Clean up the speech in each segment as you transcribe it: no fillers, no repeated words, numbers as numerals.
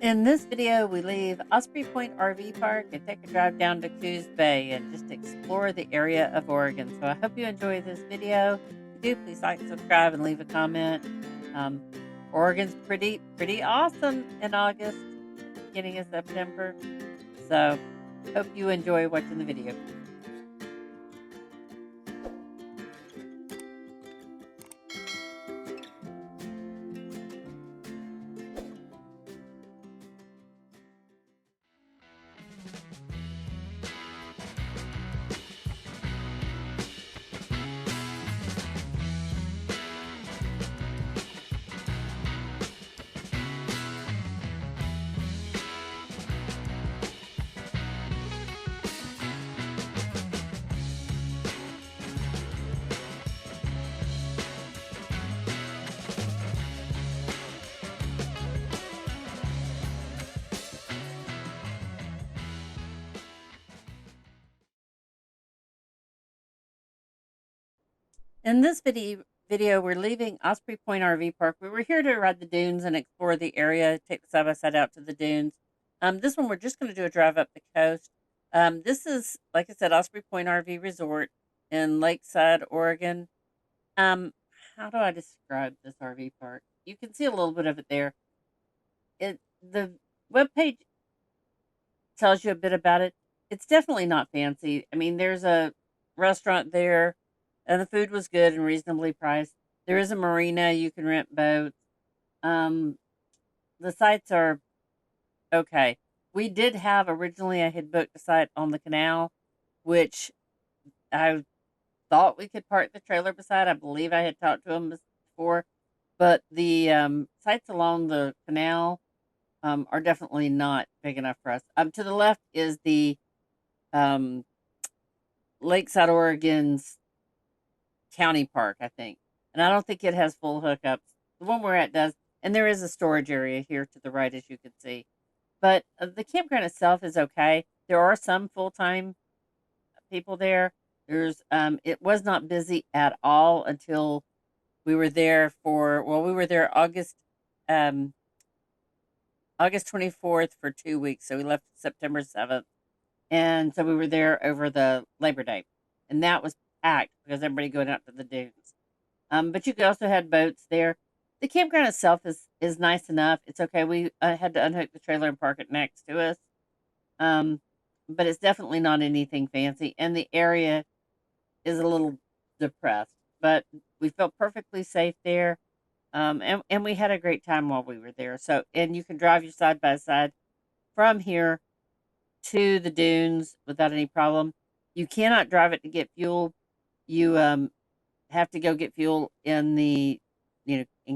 In this video, we leave Osprey Point RV Park and take a drive down to Coos Bay and just explore the area of Oregon. So I hope you enjoy this video. If you do, please like, subscribe, and leave a comment. Um, Oregon's pretty awesome in August, beginning of September. So hope you enjoy watching the video. In this video, we're leaving Osprey Point RV Park. We were here to ride the dunes and explore the area, take the side-by-side out to the dunes. This one, we're just going to do a drive up the coast. This is, like I said, Osprey Point RV Resort in Lakeside, Oregon. How do I describe this RV park? You can see a little bit of it there. The webpage tells you a bit about it. It's definitely not fancy. I mean, there's a restaurant there, and the food was good and reasonably priced. There is a marina. You can rent boats. Um, the sites are okay. We did have originally, I had booked a site on the canal, which I thought we could park the trailer beside. I believe I had talked to them before, but the sites along the canal are definitely not big enough for us. To the left is the um, Lakeside, Oregon's county park, I think. And I don't think it has full hookups. The one we're at does. And there is a storage area here to the right, as you can see. But the campground itself is okay. There are some full-time people there. It was not busy at all until we were there we were there August 24th for 2 weeks. So we left September 7th. And so we were there over the Labor Day. And that was packed because everybody going out to the dunes. But you could also had boats there. The campground itself is nice enough. It's okay. We had to unhook the trailer and park it next to us. But it's definitely not anything fancy. And the area is a little depressed. But we felt perfectly safe there. And we had a great time while we were there. So, and you can drive your side by side from here to the dunes without any problem. You cannot drive it to get fuel. You have to go get fuel in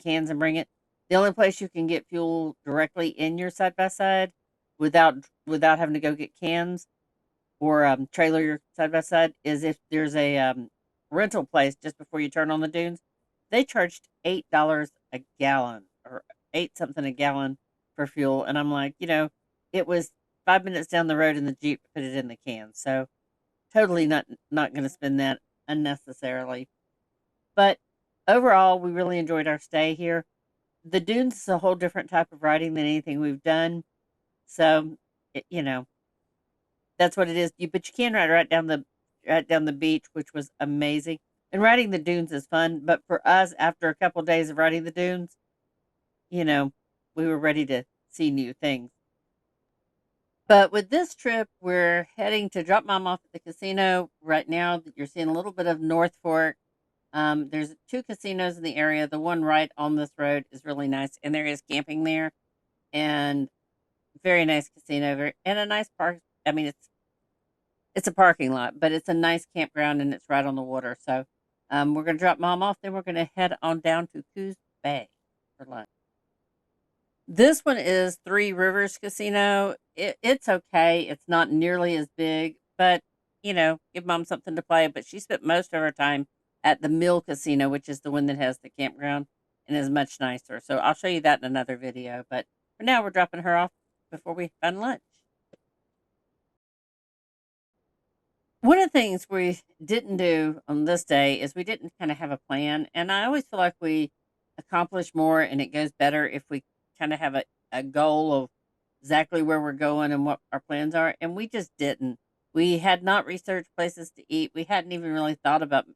cans and bring it. The only place you can get fuel directly in your side by side without having to go get cans or trailer your side by side is if there's a rental place just before you turn on the dunes. They charged $8 a gallon or 8 something a gallon for fuel, and I'm like, it was 5 minutes down the road in the Jeep to put it in the can. So totally not going to spend that unnecessarily. But overall, we really enjoyed our stay here. The dunes is a whole different type of riding than anything we've done. So, that's what it is. But you can ride right down the beach, which was amazing. And riding the dunes is fun. But for us, after a couple days of riding the dunes, we were ready to see new things. But with this trip, we're heading to drop Mom off at the casino. Right now, you're seeing a little bit of North Fork. There's 2 casinos in the area. The one right on this road is really nice, and there is camping there, and very nice casino, and a nice park. I mean, it's a parking lot, but it's a nice campground, and it's right on the water. So, we're gonna drop Mom off, then we're gonna head on down to Coos Bay for lunch. This one is Three Rivers Casino. It's okay. It's not nearly as big, but give Mom something to play. But she spent most of her time at the Mill Casino, which is the one that has the campground and is much nicer. So I'll show you that in another video. But for now, we're dropping her off before we find lunch. One of the things we didn't do on this day is we didn't kind of have a plan. And I always feel like we accomplish more and it goes better if we kind of have a goal of exactly where we're going and what our plans are, and we just didn't. We had not researched places to eat. We hadn't even really thought about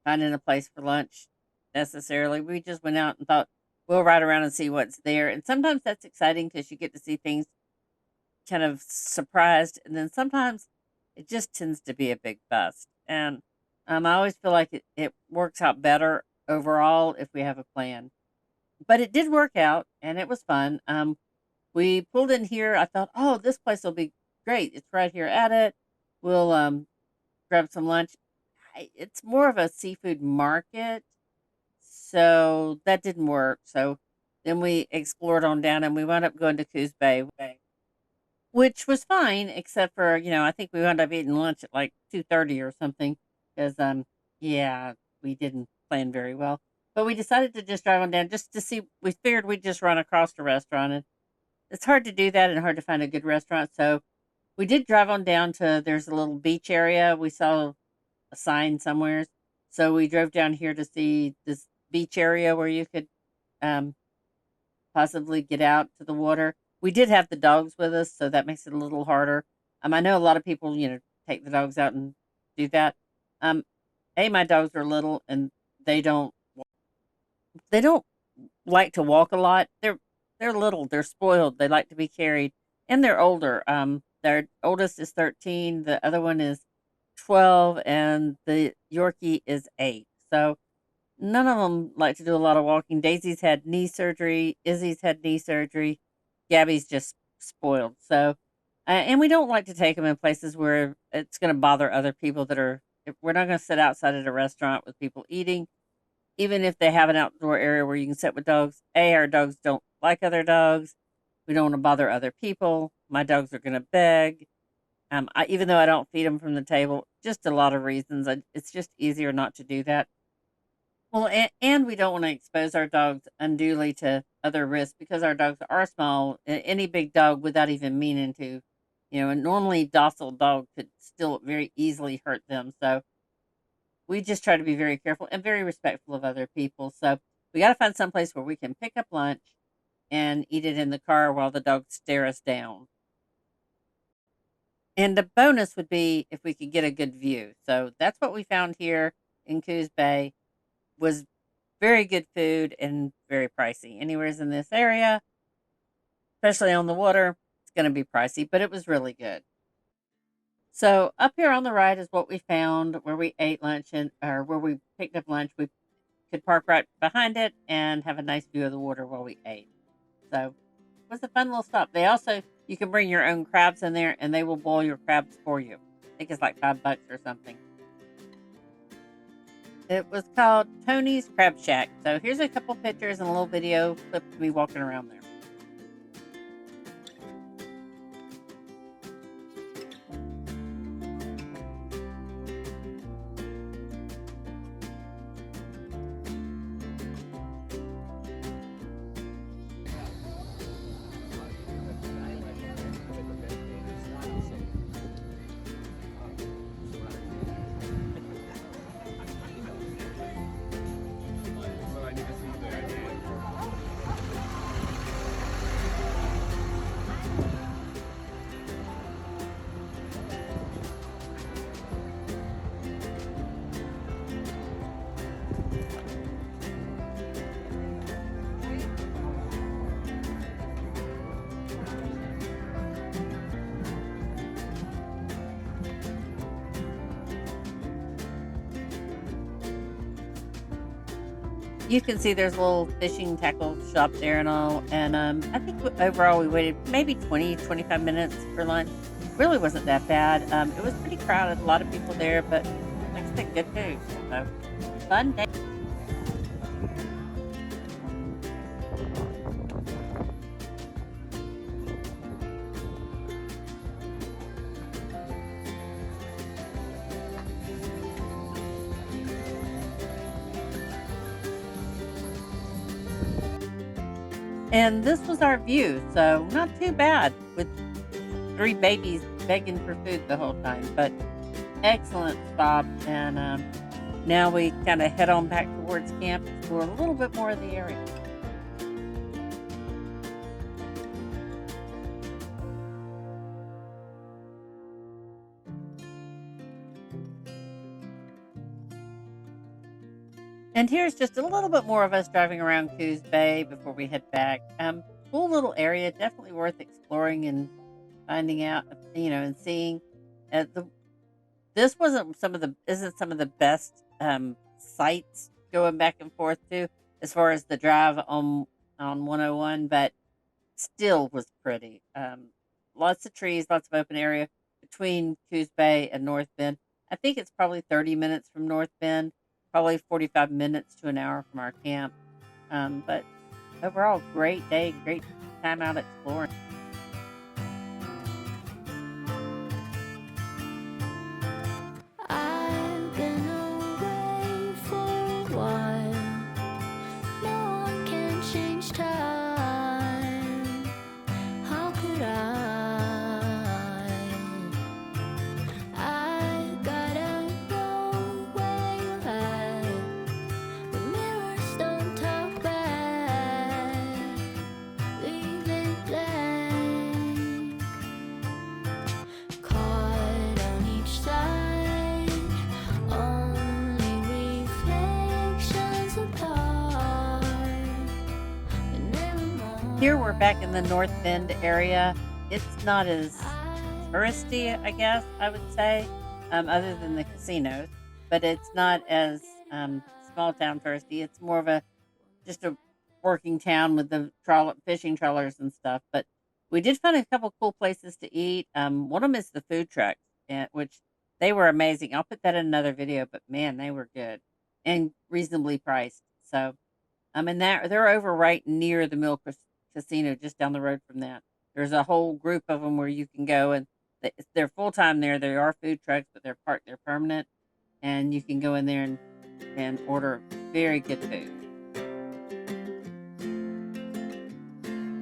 finding a place for lunch necessarily. We just went out and thought we'll ride around and see what's there. And sometimes that's exciting because you get to see things kind of surprised, and then sometimes it just tends to be a big bust. And I always feel like it works out better overall if we have a plan. But it did work out, and it was fun. We pulled in here. I thought, oh, this place will be great. It's right here at it. We'll grab some lunch. It's more of a seafood market, so that didn't work. So then we explored on down, and we wound up going to Coos Bay, which was fine, except for, I think we wound up eating lunch at like 2:30 or something, because yeah, we didn't plan very well. But we decided to just drive on down just to see. We figured we'd just run across the restaurant, and it's hard to do that and hard to find a good restaurant. So we did drive on down to, there's a little beach area. We saw a sign somewhere. So we drove down here to see this beach area where you could um, possibly get out to the water. We did have the dogs with us, so that makes it a little harder. I know a lot of people, take the dogs out and do that. Um, my dogs are little and they don't they don't like to walk a lot. They're little, they're spoiled. They like to be carried, and they're older. Their oldest is 13, the other one is 12, and the Yorkie is 8. So none of them like to do a lot of walking. Daisy's had knee surgery. Izzy's had knee surgery. Gabby's just spoiled. So, and we don't like to take them in places where it's going to bother other people that are. If we're not going to sit outside at a restaurant with people eating, even if they have an outdoor area where you can sit with dogs. Our dogs don't like other dogs. We don't want to bother other people. My dogs are going to beg. Even though I don't feed them from the table, just a lot of reasons. It's just easier not to do that. Well, and we don't want to expose our dogs unduly to other risks because our dogs are small. Any big dog, without even meaning to, a normally docile dog could still very easily hurt them. So we just try to be very careful and very respectful of other people. So we got to find some place where we can pick up lunch and eat it in the car while the dogs stare us down. And the bonus would be if we could get a good view. So that's what we found here in Coos Bay. Was very good food and very pricey. Anywheres in this area, especially on the water, it's going to be pricey, but it was really good. So up here on the right is what we found where we ate lunch or where we picked up lunch. We could park right behind it and have a nice view of the water while we ate. So it was a fun little stop. You can bring your own crabs in there and they will boil your crabs for you. I think it's like $5 or something. It was called Tony's Crab Shack. So here's a couple pictures and a little video clip of me walking around there. You can see there's a little fishing tackle shop there and all. And I think overall we waited maybe 20-25 minutes for lunch. Really wasn't that bad. It was pretty crowded, a lot of people there, but like I said, good food. So fun day. And this was our view, so not too bad with 3 babies begging for food the whole time, but excellent stop. And now we kind of head on back towards camp to explore a little bit more of the area. And here's just a little bit more of us driving around Coos Bay before we head back. Cool little area, definitely worth exploring and finding out, and seeing. The This wasn't some of the isn't some of the best sites going back and forth to as far as the drive on 101, but still was pretty. Lots of trees, lots of open area between Coos Bay and North Bend. I think it's probably 30 minutes from North Bend, probably 45 minutes to an hour from our camp. But overall, great day, great time out exploring. I've been away for a while. No one can change time. How could I gotta know where you're at. The mirrors don't talk back. Leave it blank. Caught on each side. Only reflections apart. But never more. Here we're back in the North Bend area. It's not as touristy, I guess I would say, other than the casinos, but it's not as small town touristy. It's more of a just a working town with the fishing trawlers and stuff. But we did find a couple cool places to eat. One of them is the food trucks, which they were amazing. I'll put that in another video, but man, they were good and reasonably priced. So, and that they're over right near the Casino, just down the road from that. There's a whole group of them where you can go, and they're full time there. They are food trucks, but they're permanent, and you can go in there and order very good food.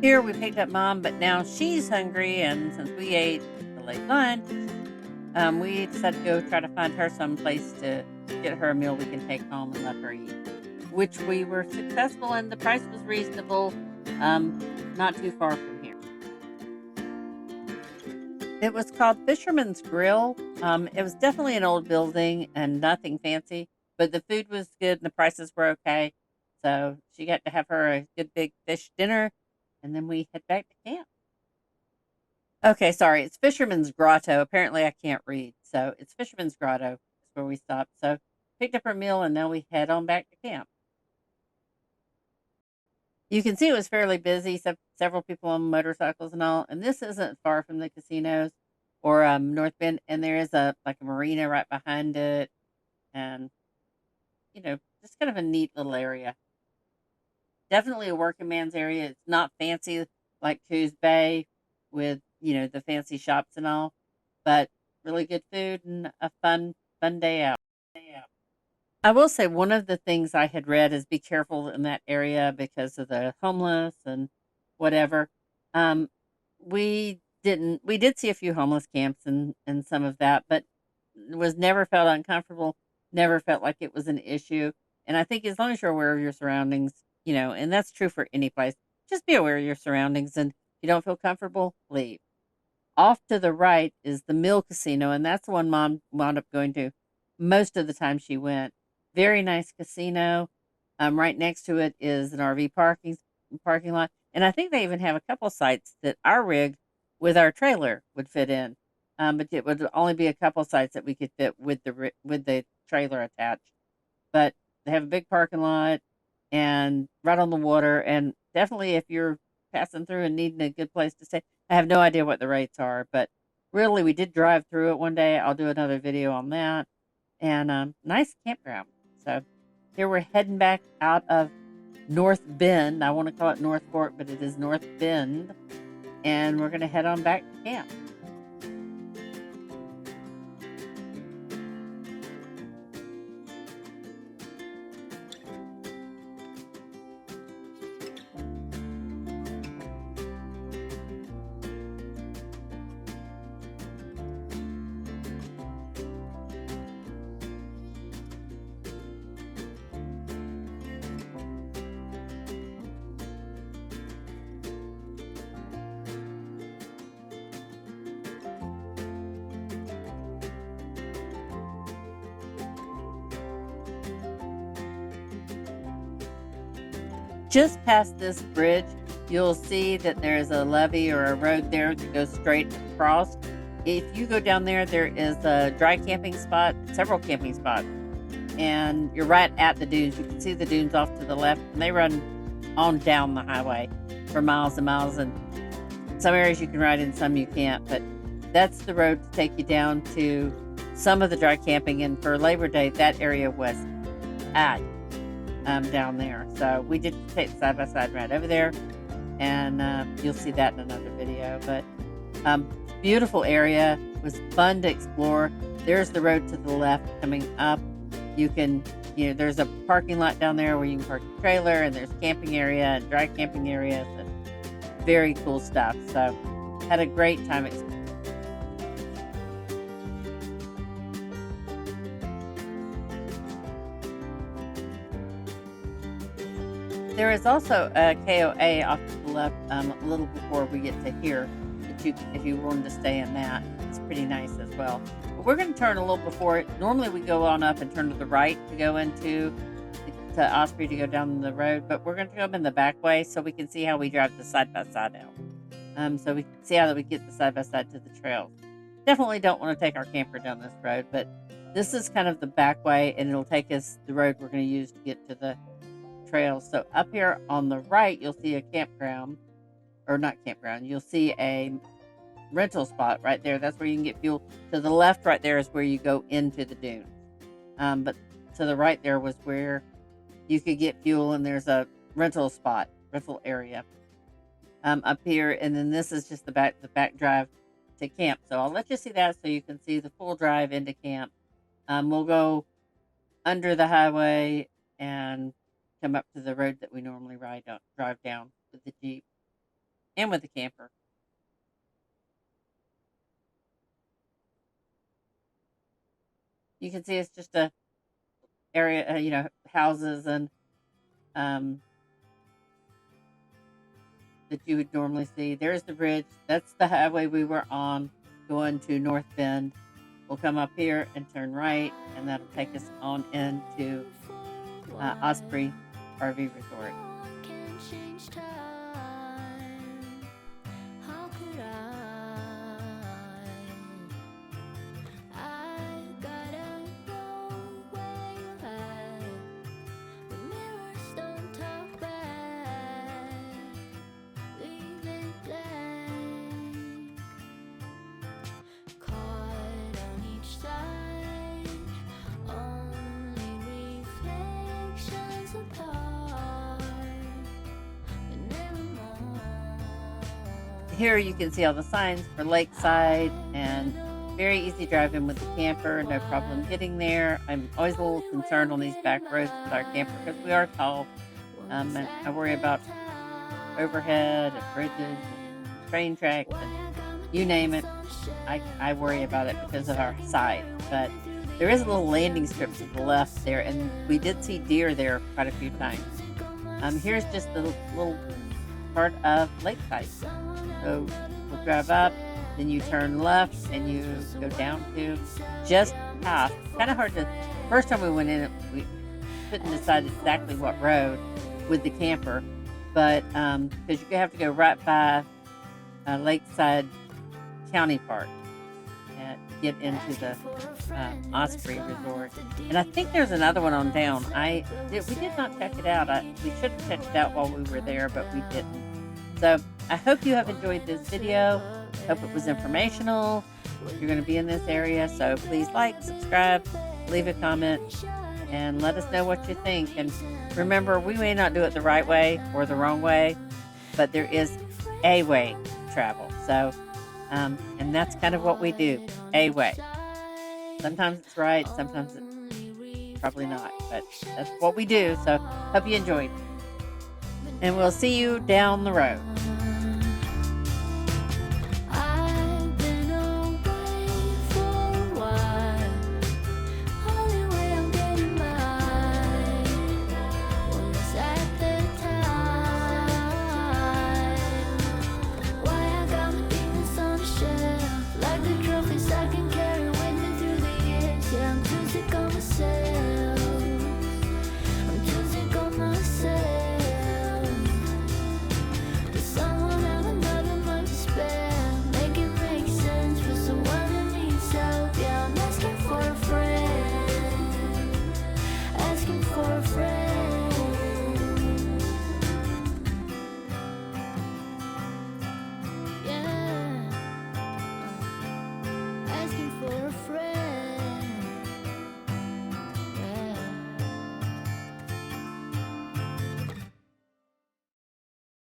Here we picked up mom, but now she's hungry, and since we ate the late lunch, we decided to go try to find her some place to get her a meal we can take home and let her eat, which we were successful, and the price was reasonable, not too far from here. It was called Fisherman's Grill. It was definitely an old building and nothing fancy, but the food was good and the prices were okay. So she got to have her a good big fish dinner, and then we head back to camp. Okay, sorry, it's Fisherman's Grotto. Apparently, I can't read, so it's Fisherman's Grotto. That's where we stopped. So picked up our meal, and now we head on back to camp. You can see it was fairly busy, several people on motorcycles and all. And this isn't far from the casinos or North Bend, and there is a marina right behind it, and just kind of a neat little area. Definitely a working man's area. It's not fancy like Coos Bay with the fancy shops and all, but really good food and a fun day out. I will say one of the things I had read is be careful in that area because of the homeless and whatever. Um, we did see a few homeless camps and some of that, but was never felt uncomfortable, never felt like it was an issue. And I think as long as you're aware of your surroundings, and that's true for any place, just be aware of your surroundings, and if you don't feel comfortable, leave. Off to the right is the Mill Casino, and that's the one mom wound up going to most of the time she went. Very nice casino. Right next to it is an RV parking lot, and I think they even have a couple sites that our rig with our trailer would fit in. But it would only be a couple sites that we could fit with the trailer attached. But they have a big parking lot and right on the water, and definitely if you're passing through and needing a good place to stay, I have no idea what the rates are, but really we did drive through it one day. I'll do another video on that, and nice campground. So here we're heading back out of North Bend. I want to call it North Fork, but it is North Bend, and we're going to head on back to camp. just past this bridge, you'll see that there's a levee or a road there that goes straight across. If you go down there, there is a dry camping spot, several camping spots, and you're right at the dunes. You can see the dunes off to the left, and they run on down the highway for miles and miles. And some areas you can ride in, some you can't. But that's the road to take you down to some of the dry camping. And for Labor Day, that area was at down there. So we did take the side-by-side ride over there, and you'll see that in another video. But beautiful area. It was fun to explore. There's the road to the left coming up. You can, there's a parking lot down there where you can park your trailer, and there's camping area and dry camping area. So very cool stuff. So had a great time exploring. There is also a KOA off to the left, a little before we get to here, that if you wanted to stay in that, it's pretty nice as well. But we're going to turn a little before it. Normally we go on up and turn to the right to go to Osprey to go down the road, but we're going to go in the back way so we can see how we drive the side-by-side out. So we can see how we get the side-by-side to the trails. Definitely don't want to take our camper down this road, but this is kind of the back way, and it'll take us the road we're going to use to get to the trails. So up here on the right, you'll see a campground, or not campground, you'll see a rental spot right there. That's where you can get fuel. To the left right there is where you go into the dunes. But to the right there was where you could get fuel, and there's a rental area up here. And then this is just the back drive to camp. So I'll let you see that so you can see the full drive into camp. We'll go under the highway and come up to the road that we normally drive down with the Jeep and with the camper. You can see it's just a area, houses and that you would normally see. There's the bridge. That's the highway we were on going to North Bend. We'll come up here and turn right, and that'll take us on into Osprey RV Resort. Here you can see all the signs for Lakeside, and very easy driving with the camper, no problem getting there. I'm always a little concerned on these back roads with our camper because we are tall, and I worry about overhead and bridges and train tracks and you name it. I worry about it because of our size. But there is a little landing strip to the left there, and we did see deer there quite a few times. Here's just the little part of Lakeside. So we'll drive up, then you turn left, and you go down to just past. Kind of hard to. First time we went in, we couldn't decide exactly what road with the camper, but because you have to go right by Lakeside County Park and get into the Osprey Resort. And I think there's another one on down. We did not check it out. We should have checked it out while we were there, but we didn't. So I hope you have enjoyed this video. Hope it was informational. You're going to be in this area, so please like, subscribe, leave a comment, and let us know what you think. And remember, we may not do it the right way or the wrong way, but there is a way to travel. So, and that's kind of what we do, a way. Sometimes it's right, sometimes it's probably not, but that's what we do. So hope you enjoyed. And we'll see you down the road.